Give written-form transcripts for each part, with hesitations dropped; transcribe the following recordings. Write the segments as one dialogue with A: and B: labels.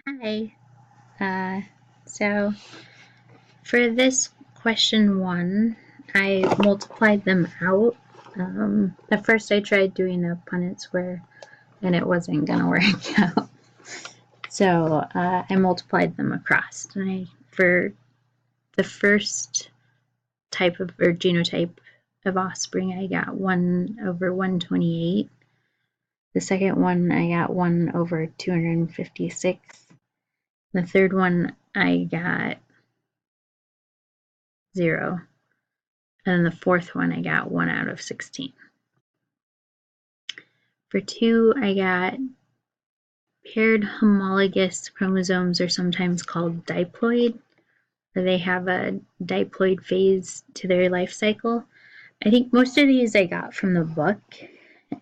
A: Hi. Uh, so for this question one, I multiplied them out. At first I tried doing a Punnett square and it wasn't going to work out. So I multiplied them across. And for the first type of, or genotype of offspring, I got 1 over 128. The second one, I got 1 over 256. The third one, I got 0. And then the fourth one, I got 1 out of 16. For 2, I got paired homologous chromosomes are sometimes called diploid, or they have a diploid phase to their life cycle. I think most of these I got from the book,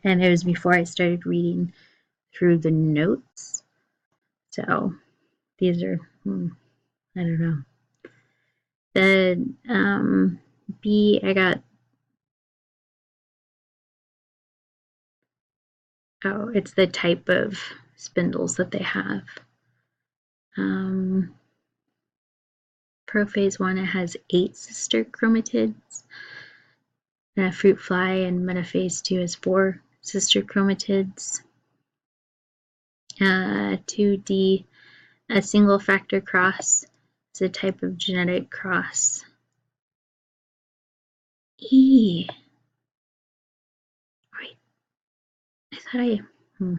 A: and it was before I started reading through the notes. So these are, I don't know. The B, I got, it's the type of spindles that they have. Prophase 1, it has 8 sister chromatids. Fruit fly and metaphase 2 has 4 sister chromatids. 2D, a single factor cross is a type of genetic cross. E. Right. I thought oh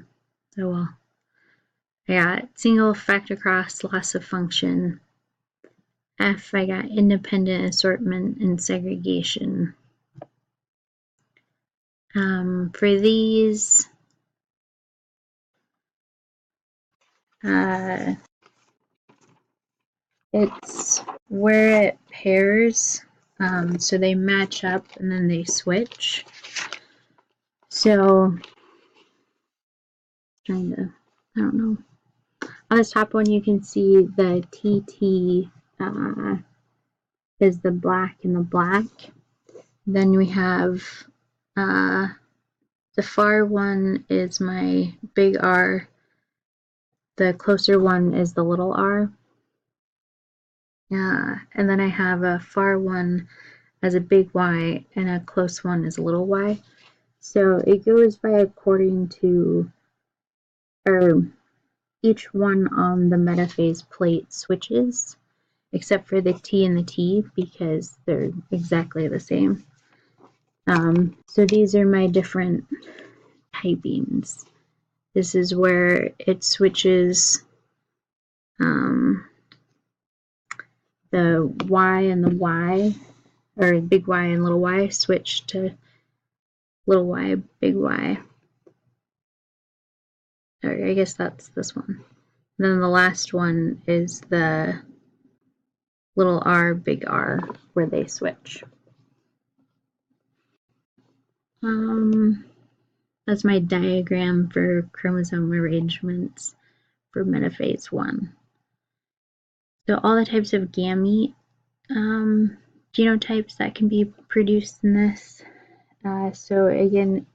A: well. I got single factor cross, loss of function. F, I got independent assortment and segregation. For these, it's where it pairs, so they match up and then they switch. So, I don't know. On the top one, you can see the TT is the black and the black. Then we have the far one is my big R. The closer one is the little r. And then I have a far one as a big Y and a close one as a little y. So it goes by according to, or each one on the metaphase plate switches, except for the T and the T because they're exactly the same. So these are my different typings. This is where it switches the Y and the Y, or big Y and little y, switch to little y, big Y. Or I guess that's this one. And then the last one is the little r, big R, where they switch. That's my diagram for chromosome arrangements for metaphase 1. So all the types of gamete genotypes that can be produced in this. So again,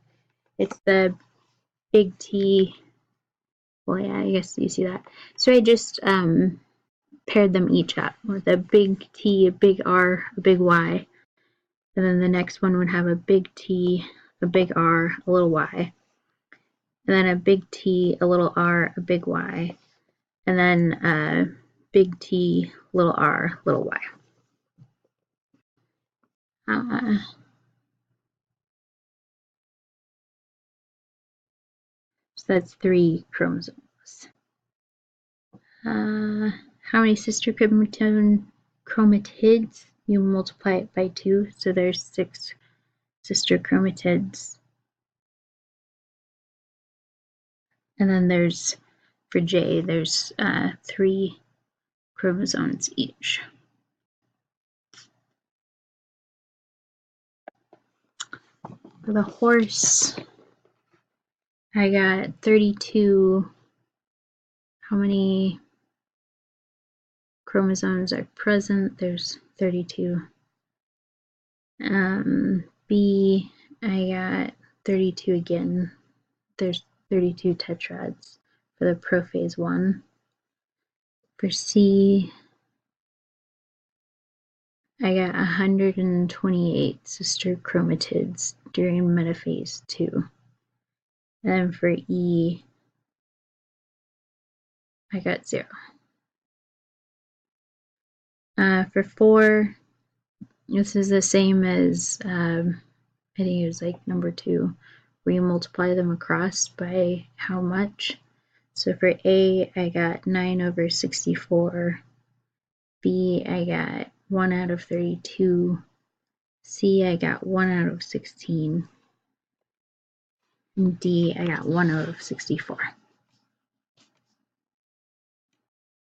A: it's the big T. Well, yeah, I guess you see that. So I just paired them each up with a big T, a big R, a big Y. And then the next one would have a big T, a big R, a little Y. And then a big T, a little R, a big Y. And then a big T, little r, little y. So that's 3 chromosomes. How many sister chromatids? You multiply it by 2, so there's 6 sister chromatids. And then there's, for J, there's 3 chromosomes each. For the horse, I got 32. How many chromosomes are present? There's 32. B, I got 32 again. There's 32 tetrads for the prophase 1. For C, I got 128 sister chromatids during metaphase 2. And then for E, I got 0. For 4, this is the same as, I think it was like number 2, where you multiply them across by how much. So for A, I got 9 over 64. B, I got 1 out of 32. C, I got 1 out of 16. And D, I got 1 out of 64.